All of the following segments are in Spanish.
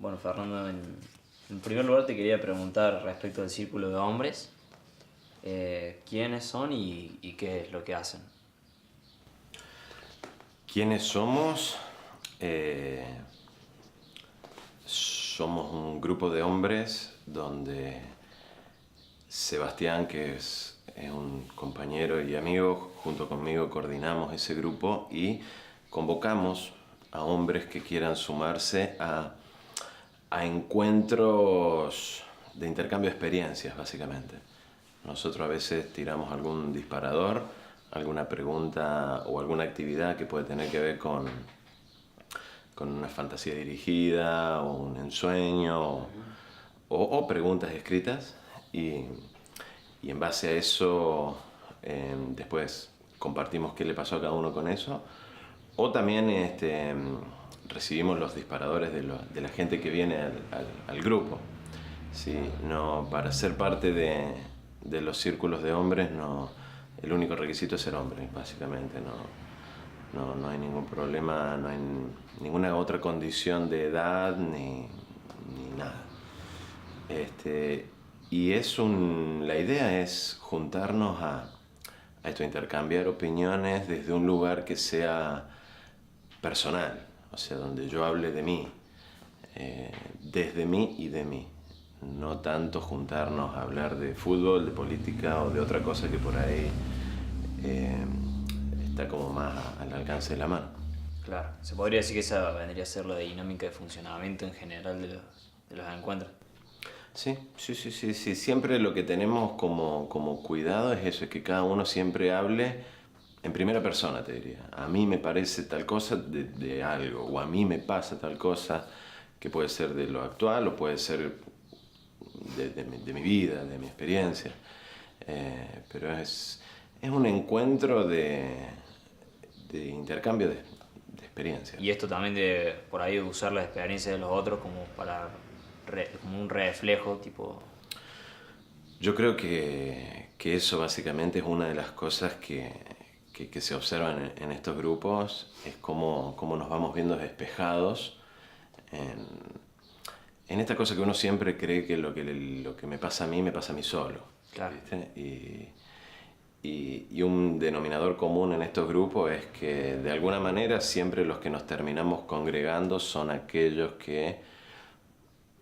Bueno, Fernando, en primer lugar te quería preguntar respecto al círculo de hombres, quiénes son y qué es lo que hacen. ¿Quiénes somos? Somos un grupo de hombres donde Sebastián, que es un compañero y amigo, junto conmigo coordinamos ese grupo y convocamos a hombres que quieran sumarse a encuentros de intercambio de experiencias, básicamente. Nosotros a veces tiramos algún disparador, alguna pregunta o alguna actividad que puede tener que ver con una fantasía dirigida o un ensueño o preguntas escritas y en base a eso después compartimos qué le pasó a cada uno con eso o también recibimos los disparadores de la gente que viene al grupo. Sí, no, para ser parte de los círculos de hombres no, el único requisito es ser hombre, básicamente. No hay ningún problema, no hay ninguna otra condición de edad ni nada. Y la idea es juntarnos a esto, intercambiar opiniones desde un lugar que sea personal, o sea, donde yo hable de mí, desde mí y de mí. No tanto juntarnos a hablar de fútbol, de política o de otra cosa que por ahí está como más al alcance de la mano. Claro, se podría decir que esa vendría a ser la dinámica de funcionamiento en general de los encuentros. Sí. Siempre lo que tenemos como cuidado es eso, es que cada uno siempre hable en primera persona, te diría. A mí me parece tal cosa de algo, o a mí me pasa tal cosa, que puede ser de lo actual o puede ser de mi vida, de mi experiencia. Pero es un encuentro de intercambio de experiencias. Y esto también de por ahí usar las experiencias de los otros como un reflejo, tipo. Yo creo que eso básicamente es una de las cosas que se observan en estos grupos, es cómo nos vamos viendo despejados en esta cosa que uno siempre cree que lo que me pasa a mí, me pasa a mí solo. Claro. ¿Viste? Y un denominador común en estos grupos es que de alguna manera siempre los que nos terminamos congregando son aquellos que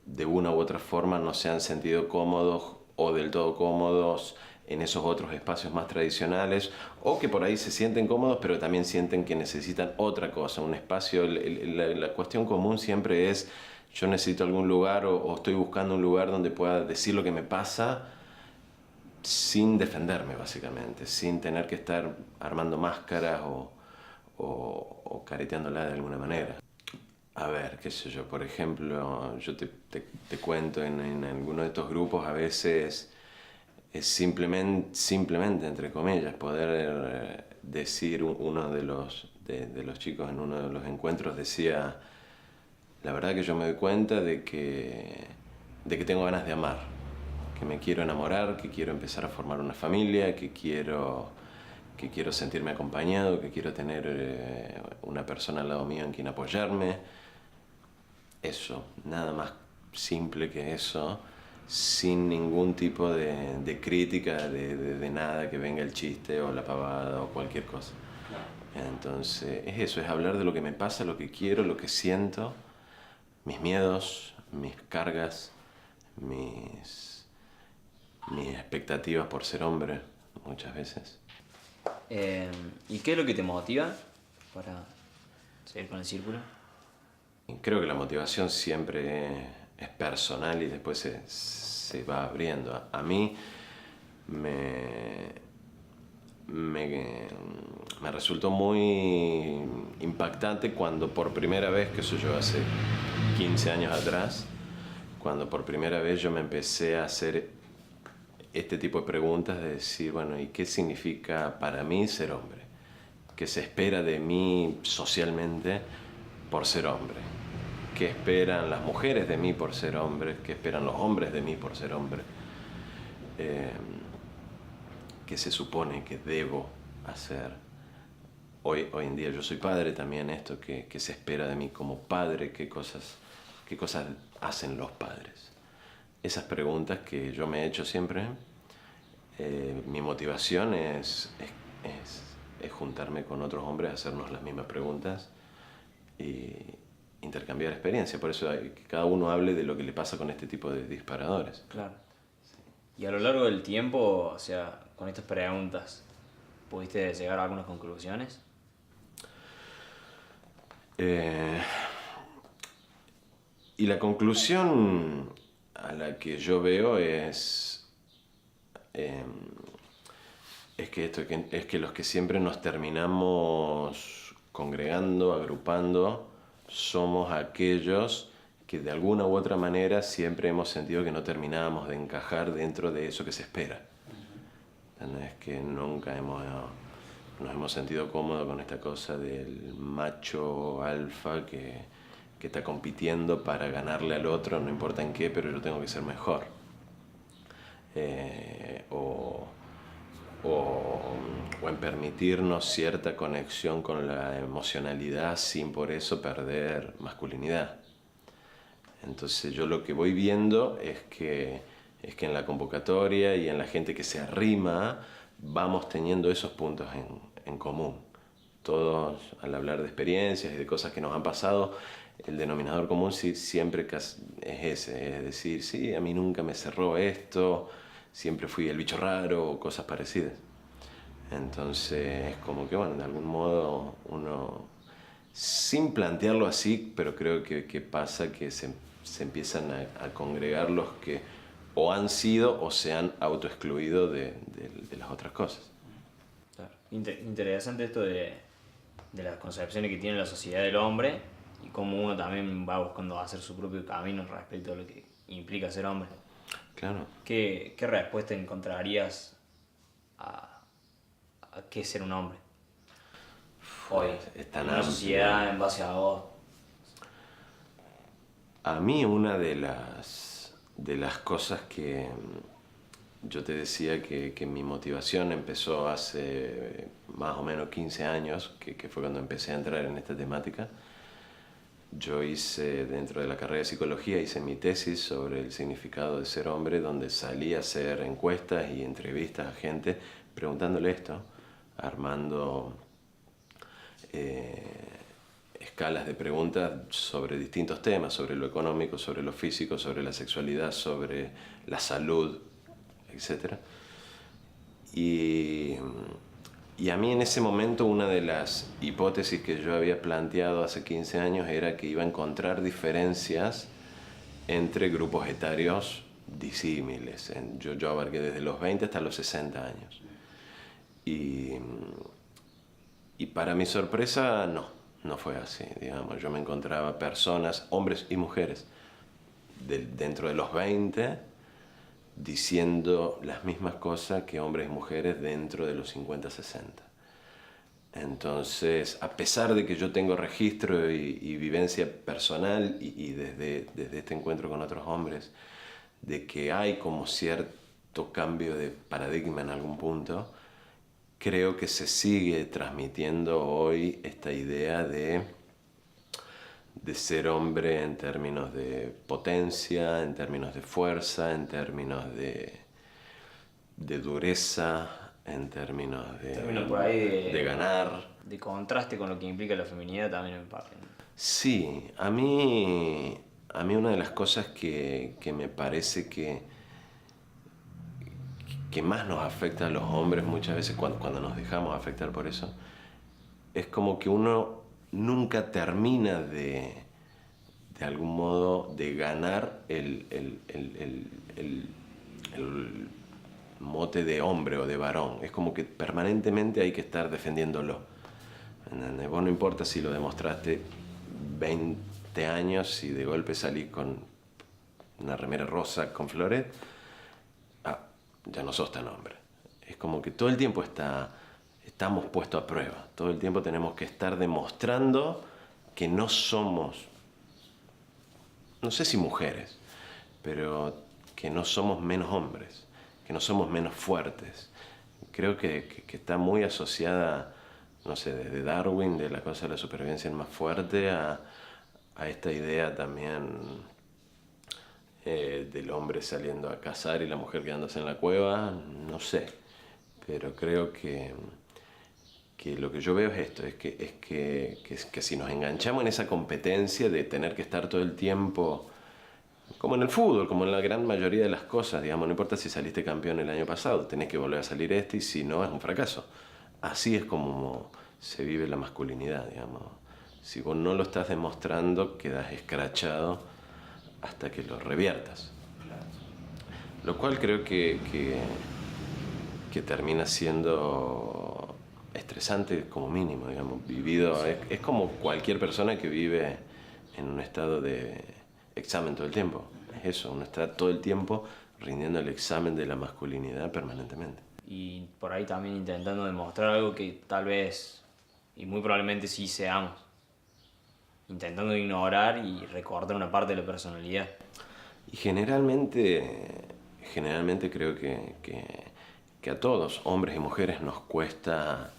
de una u otra forma no se han sentido cómodos o del todo cómodos en esos otros espacios más tradicionales, o que por ahí se sienten cómodos pero también sienten que necesitan otra cosa, un espacio. La cuestión común siempre es: yo necesito algún lugar o estoy buscando un lugar donde pueda decir lo que me pasa sin defenderme, básicamente, sin tener que estar armando máscaras o careteándola de alguna manera. A ver, qué sé yo, por ejemplo, yo te cuento, en alguno de estos grupos a veces es simplemente entre comillas, poder decir, uno de los chicos en uno de los encuentros decía: la verdad que yo me doy cuenta de que tengo ganas de amar, que me quiero enamorar, que quiero empezar a formar una familia, que quiero sentirme acompañado, que quiero tener una persona al lado mío en quien apoyarme. Eso, nada más simple que eso, sin ningún tipo de crítica de nada, que venga el chiste o la pavada o cualquier cosa. Entonces es eso, es hablar de lo que me pasa, lo que quiero, lo que siento, mis miedos, mis cargas, mis expectativas por ser hombre, muchas veces. ¿Y qué es lo que te motiva para seguir con el círculo? Creo que la motivación siempre es personal y después se va abriendo. A mí me resultó muy impactante cuando por primera vez, qué sé yo, hace 15 años atrás, cuando por primera vez yo me empecé a hacer este tipo de preguntas, de decir, bueno, ¿y qué significa para mí ser hombre? ¿Qué se espera de mí socialmente por ser hombre? ¿Qué esperan las mujeres de mí por ser hombre? ¿Qué esperan los hombres de mí por ser hombre? ¿Qué se supone que debo hacer? Hoy en día yo soy padre también, esto que se espera de mí como padre, qué cosas ¿Qué cosas hacen los padres? Esas preguntas que yo me he hecho siempre, mi motivación es juntarme con otros hombres, hacernos las mismas preguntas y intercambiar experiencia. Por eso hay que cada uno hable de lo que le pasa con este tipo de disparadores. Claro. Y a lo largo del tiempo, o sea, con estas preguntas, ¿pudiste llegar a algunas conclusiones? Y la conclusión a la que yo veo es que los que siempre nos terminamos congregando, agrupando, somos aquellos que de alguna u otra manera siempre hemos sentido que no terminábamos de encajar dentro de eso que se espera. Es que nunca nos hemos sentido cómodos con esta cosa del macho alfa que está compitiendo para ganarle al otro, no importa en qué, pero yo tengo que ser mejor. O en permitirnos cierta conexión con la emocionalidad sin por eso perder masculinidad. Entonces yo lo que voy viendo es que en la convocatoria y en la gente que se arrima vamos teniendo esos puntos en común. Todos, al hablar de experiencias y de cosas que nos han pasado, el denominador común sí, siempre es ese, es decir, sí, a mí nunca me cerró esto, siempre fui el bicho raro o cosas parecidas. Entonces es como que, bueno, de algún modo uno, sin plantearlo así, pero creo que pasa que se empiezan a congregar los que o han sido o se han autoexcluido de las otras cosas. Claro. Interesante esto de las concepciones que tiene la sociedad del hombre y cómo uno también va buscando hacer su propio camino respecto a lo que implica ser hombre. Claro. ¿Qué respuesta encontrarías a qué es ser un hombre hoy? Es tan en una amplio. sociedad en base a vos. A mí una de las cosas que yo te decía que mi motivación empezó hace más o menos 15 años, que fue cuando empecé a entrar en esta temática. Yo hice, dentro de la carrera de psicología, hice mi tesis sobre el significado de ser hombre, donde salí a hacer encuestas y entrevistas a gente preguntándole esto, armando escalas de preguntas sobre distintos temas, sobre lo económico, sobre lo físico, sobre la sexualidad, sobre la salud, etc. Y a mí en ese momento una de las hipótesis que yo había planteado hace 15 años era que iba a encontrar diferencias entre grupos etarios disímiles. Yo abarqué desde los 20 hasta los 60 años. Y para mi sorpresa, no fue así. Digamos, yo me encontraba personas, hombres y mujeres, dentro de los 20, diciendo las mismas cosas que hombres y mujeres dentro de los 50, 60. Entonces, a pesar de que yo tengo registro y vivencia personal y desde este encuentro con otros hombres, de que hay como cierto cambio de paradigma en algún punto, creo que se sigue transmitiendo hoy esta idea de ser hombre en términos de potencia, en términos de fuerza, en términos de dureza, en términos por ahí de ganar. De contraste con lo que implica la feminidad también en parte. Sí, a mí una de las cosas que me parece que más nos afecta a los hombres muchas veces cuando nos dejamos afectar por eso, es como que uno nunca termina de algún modo de ganar el mote de hombre o de varón. Es como que permanentemente hay que estar defendiéndolo. ¿Entendés? Vos no importa si lo demostraste 20 años y de golpe salís con una remera rosa con flores, ya no sos tan hombre. Es como que todo el tiempo estamos puestos a prueba. Todo el tiempo tenemos que estar demostrando que no somos, no sé si mujeres, pero que no somos menos hombres, que no somos menos fuertes. Creo que está muy asociada, no sé, desde Darwin, de la cosa de la supervivencia del más fuerte, a a esta idea también del hombre saliendo a cazar y la mujer quedándose en la cueva, no sé, pero creo que lo que yo veo es esto, que si nos enganchamos en esa competencia de tener que estar todo el tiempo, como en el fútbol, como en la gran mayoría de las cosas, digamos, no importa si saliste campeón el año pasado, tenés que volver a salir y si no es un fracaso. Así es como se vive la masculinidad, digamos. Si vos no lo estás demostrando, quedas escrachado hasta que lo reviertas. Lo cual creo que termina siendo estresante como mínimo, digamos. Vivido, es como cualquier persona que vive en un estado de examen todo el tiempo. Es eso, uno está todo el tiempo rindiendo el examen de la masculinidad permanentemente. Y por ahí también intentando demostrar algo que tal vez, y muy probablemente sí seamos. Intentando ignorar y recordar una parte de la personalidad. Y generalmente creo que a todos, hombres y mujeres, nos cuesta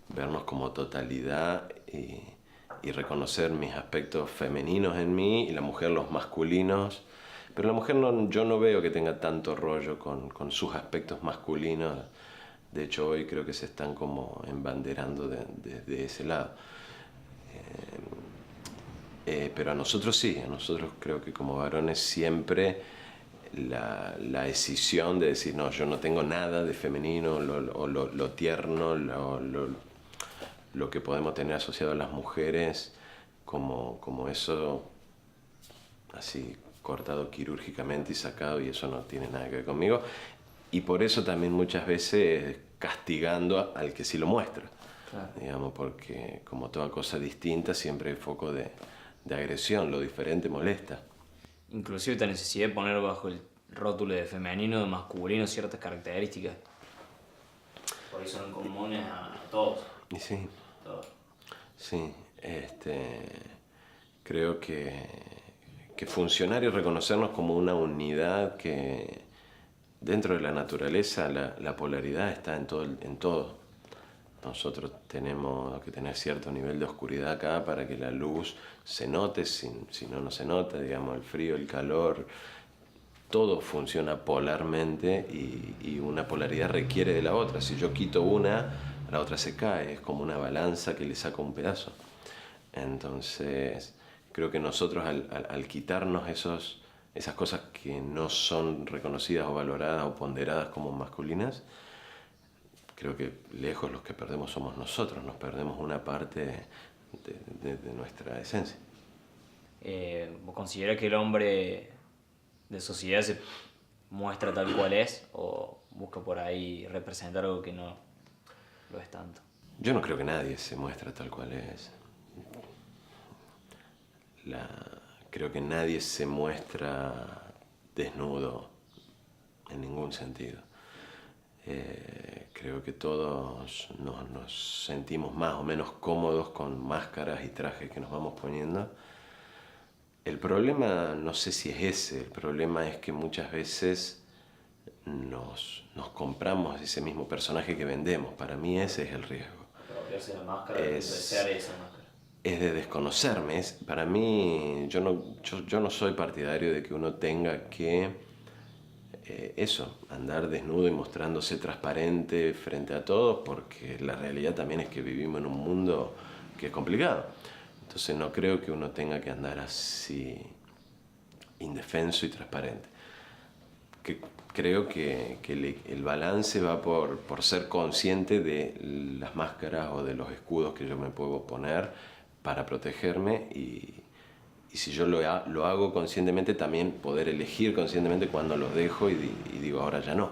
vernos como totalidad y reconocer mis aspectos femeninos en mí y la mujer los masculinos. Pero la mujer yo no veo que tenga tanto rollo con sus aspectos masculinos. De hecho, hoy creo que se están como embanderando de ese lado. Pero a nosotros sí, a nosotros creo que como varones siempre la escisión de decir, no, yo no tengo nada de femenino, lo tierno, lo que podemos tener asociado a las mujeres, como eso así cortado quirúrgicamente y sacado, y eso no tiene nada que ver conmigo. Y por eso también muchas veces castigando al que sí lo muestra. Claro. Digamos, porque como toda cosa distinta siempre hay foco de agresión, lo diferente molesta. Inclusive esta necesidad de poner bajo el rótulo de femenino o de masculino ciertas características. Por eso son comunes a todos. Y sí. Todos. Sí, creo que funcionar y reconocernos como una unidad que dentro de la naturaleza la polaridad está en todo. Nosotros tenemos que tener cierto nivel de oscuridad acá para que la luz se note, si no, no se nota, digamos, el frío, el calor, todo funciona polarmente y una polaridad requiere de la otra. Si yo quito una, la otra se cae, es como una balanza que le saca un pedazo. Entonces, creo que nosotros al quitarnos esas cosas que no son reconocidas o valoradas o ponderadas como masculinas, creo que lejos los que perdemos somos nosotros, nos perdemos una parte de nuestra esencia. ¿Vos considerás que el hombre de sociedad se muestra tal cual es o busca por ahí representar algo que no lo es tanto? Yo no creo que nadie se muestra tal cual es. Creo que nadie se muestra desnudo en ningún sentido. Creo que todos nos sentimos más o menos cómodos con máscaras y trajes que nos vamos poniendo. El problema no sé si es ese, el problema es que muchas veces nos compramos ese mismo personaje que vendemos. Para mí ese es el riesgo. Apropiarse de la máscara, desear esa máscara. Es de desconocerme. Para mí, yo no soy partidario de que uno tenga que andar desnudo y mostrándose transparente frente a todos, porque la realidad también es que vivimos en un mundo que es complicado. Entonces no creo que uno tenga que andar así indefenso y transparente. Creo que el balance va por ser consciente de las máscaras o de los escudos que yo me puedo poner para protegerme y si yo lo hago conscientemente, también poder elegir conscientemente cuando los dejo y digo, ahora ya no.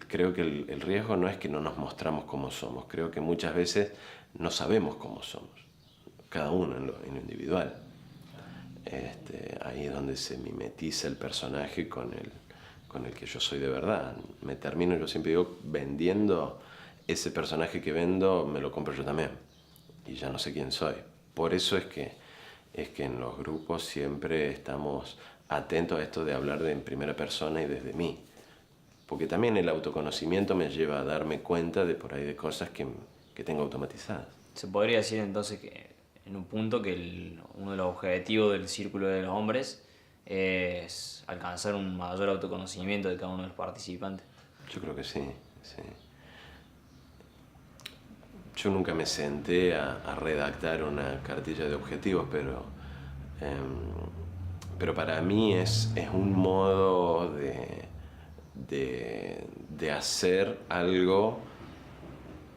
Creo que el riesgo no es que no nos mostramos como somos, creo que muchas veces no sabemos cómo somos, cada uno en lo individual. Ahí es donde se mimetiza el personaje con el que yo soy de verdad. Me termino, yo siempre digo, vendiendo ese personaje que vendo, me lo compro yo también. Y ya no sé quién soy. Por eso es que en los grupos siempre estamos atentos a esto de hablar en primera persona y desde mí. Porque también el autoconocimiento me lleva a darme cuenta de por ahí de cosas que tengo automatizadas. Se podría decir entonces que en un punto que uno de los objetivos del círculo de los hombres es alcanzar un mayor autoconocimiento de cada uno de los participantes. Yo creo que sí, sí. Yo nunca me senté a redactar una cartilla de objetivos, pero para mí es un modo de hacer algo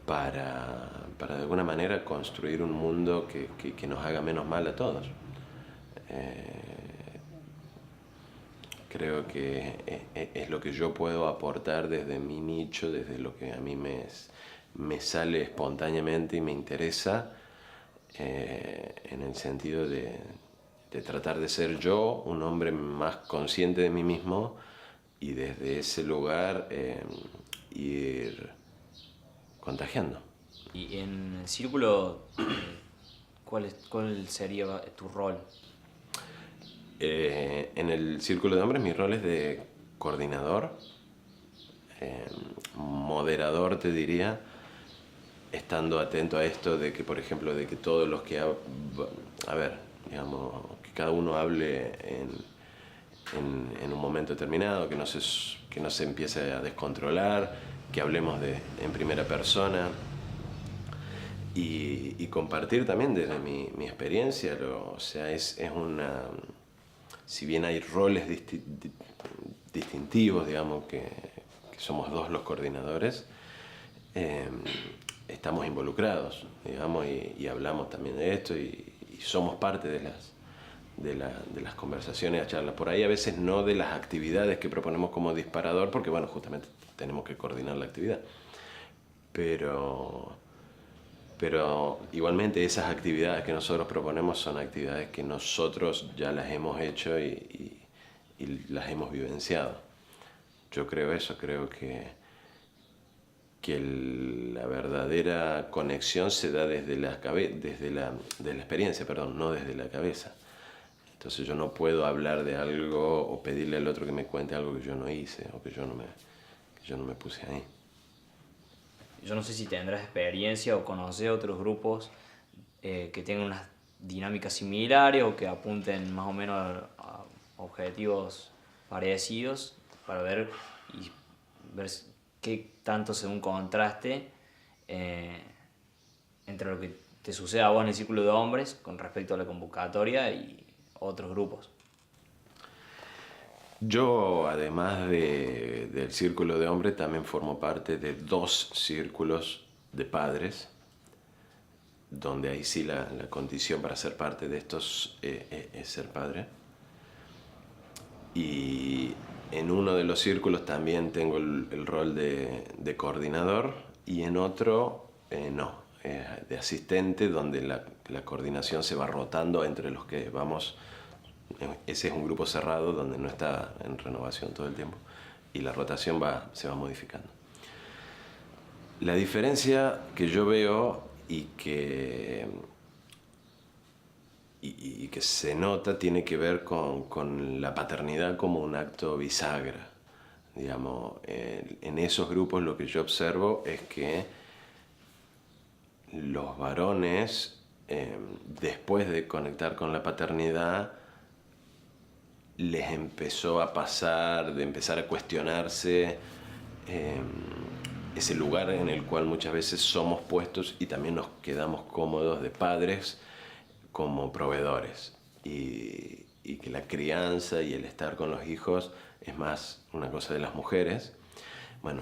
para de alguna manera construir un mundo que nos haga menos mal a todos. Creo que es lo que yo puedo aportar desde mi nicho, desde lo que a mí me sale espontáneamente y me interesa, en el sentido de tratar de ser yo un hombre más consciente de mí mismo y desde ese lugar ir contagiando. Y en el círculo, ¿cuál sería tu rol? En el círculo de hombres mi rol es de coordinador, moderador te diría, estando atento a esto de que, por ejemplo, de que todos los que, a ver, digamos, que cada uno hable en un momento determinado, que no se empiece a descontrolar, que hablemos en primera persona y compartir también desde mi experiencia, o sea, es una... Si bien hay roles distintivos, digamos, que somos dos los coordinadores, estamos involucrados, digamos, y hablamos también de esto y somos parte de las conversaciones, las charlas. Por ahí a veces no de las actividades que proponemos como disparador, porque bueno, justamente tenemos que coordinar la actividad. Pero igualmente esas actividades que nosotros proponemos son actividades que nosotros ya las hemos hecho y las hemos vivenciado. Yo creo eso, creo que la verdadera conexión se da desde la experiencia, perdón, no desde la cabeza. Entonces yo no puedo hablar de algo o pedirle al otro que me cuente algo que yo no hice o que yo no me puse ahí. Yo no sé si tendrás experiencia o conoces otros grupos que tengan unas dinámicas similares o que apunten más o menos a objetivos parecidos para ver qué tanto se un contraste entre lo que te sucede a vos en el círculo de hombres con respecto a la convocatoria y otros grupos. Yo, además del círculo de hombres, también formo parte de 2 círculos de padres, donde ahí sí la condición para ser parte de estos es ser padre. Y en uno de los círculos también tengo el rol de coordinador y en otro no, de asistente, donde la coordinación se va rotando entre los que vamos. Ese es un grupo cerrado donde no está en renovación todo el tiempo y la rotación se va modificando. La diferencia que yo veo y que se nota tiene que ver con la paternidad como un acto bisagra. Digamos, en esos grupos lo que yo observo es que los varones, después de conectar con la paternidad, les empezó a pasar, de empezar a cuestionarse ese lugar en el cual muchas veces somos puestos y también nos quedamos cómodos de padres como proveedores y que la crianza y el estar con los hijos es más una cosa de las mujeres. Bueno,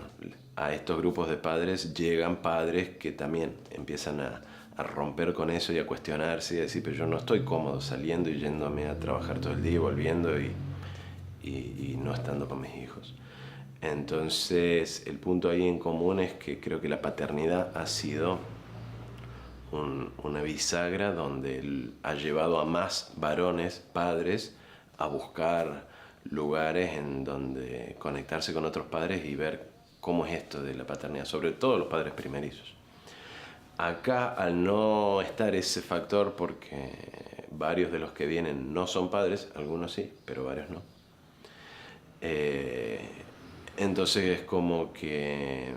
a estos grupos de padres llegan padres que también empiezan a romper con eso y a cuestionarse y a decir, pero yo no estoy cómodo saliendo y yéndome a trabajar todo el día y volviendo y no estando con mis hijos. Entonces el punto ahí en común es que creo que la paternidad ha sido una bisagra donde ha llevado a más varones, padres, a buscar lugares en donde conectarse con otros padres y ver cómo es esto de la paternidad, sobre todo los padres primerizos. Acá, al no estar ese factor, porque varios de los que vienen no son padres, algunos sí, pero varios no, entonces es como que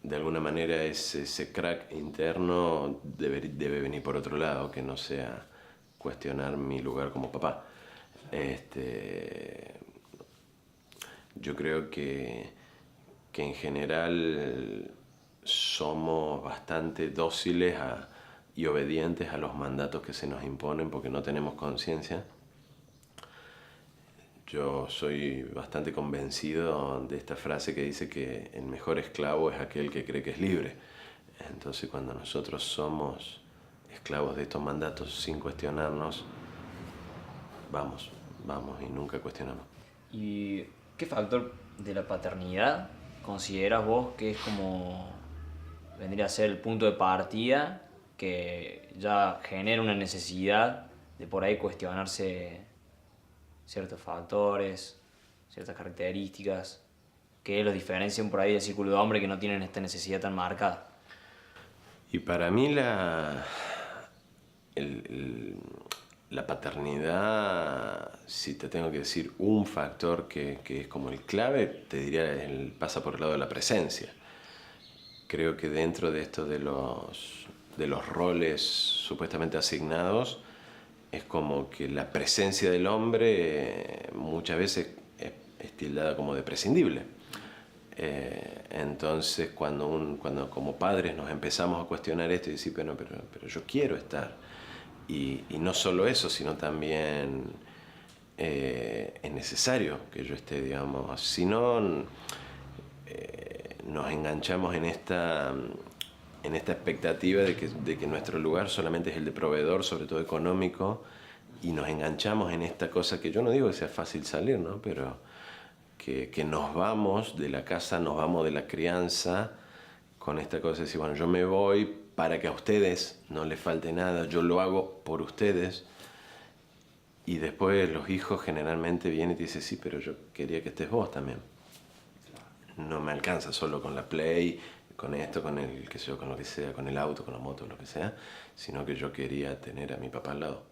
de alguna manera ese crack interno debe venir por otro lado, que no sea cuestionar mi lugar como papá. Yo creo que en general somos bastante dóciles y obedientes a los mandatos que se nos imponen porque no tenemos conciencia. Yo soy bastante convencido de esta frase que dice que el mejor esclavo es aquel que cree que es libre. Entonces, cuando nosotros somos esclavos de estos mandatos sin cuestionarnos, vamos y nunca cuestionamos. ¿Y qué factor de la paternidad consideras vos que es como vendría a ser el punto de partida que ya genera una necesidad de por ahí cuestionarse ciertos factores, ciertas características que los diferencian por ahí del círculo de hombres que no tienen esta necesidad tan marcada? Y para mí la paternidad, si te tengo que decir un factor que es como el clave, te diría pasa por el lado de la presencia. Creo que dentro de esto de los roles supuestamente asignados, es como que la presencia del hombre muchas veces es tildada como de prescindible. Entonces cuando como padres nos empezamos a cuestionar esto y decir, pero yo quiero estar. Y no solo eso, sino también es necesario que yo esté, digamos. Si no, nos enganchamos en esta expectativa de que nuestro lugar solamente es el de proveedor, sobre todo económico, y nos enganchamos en esta cosa que yo no digo que sea fácil salir, ¿no? Pero que nos vamos de la casa, nos vamos de la crianza, con esta cosa de decir, bueno, yo me voy para que a ustedes no les falte nada, yo lo hago por ustedes. Y después los hijos generalmente vienen y te dicen, sí, pero yo quería que estés vos también. No me alcanza solo con la Play, con esto, con el, qué sé yo, con lo que sea, con el auto, con la moto, lo que sea, sino que yo quería tener a mi papá al lado.